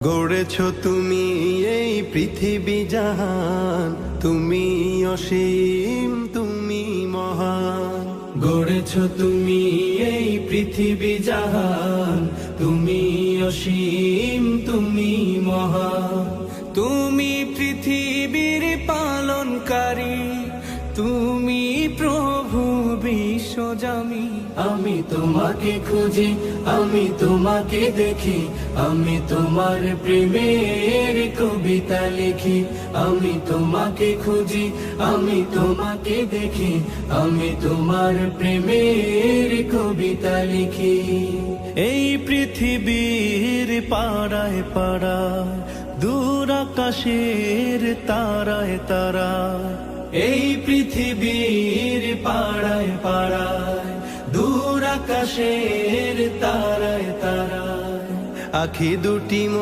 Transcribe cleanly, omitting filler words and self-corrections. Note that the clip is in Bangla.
গড়েছ তুমি এই পৃথিবী জাহান, তুমি অসীম, তুমি মহান। গড়েছ তুমি এই পৃথিবী জাহান, তুমি অসীম, তুমি মহান। তুমি পৃথিবীর পালনকারী, তুমি প্রভু বিশ্বজামি। আমি তোমাকে খুঁজি, আমি তোমাকে দেখি, আমি তোমার প্রেমের কবিতা লিখি। আমি তোমাকে খুঁজি, আমি তোমাকে দেখি, আমি তোমার প্রেমের কবিতা লিখি। এই পৃথিবীর পাড়ায় পাড়ায়, দূর আকাশের তারায় তারায়, এই পৃথিবীর পাড়ায় পাড়ায়, দূর আকাশের তারায় তারায়, আখি দুটি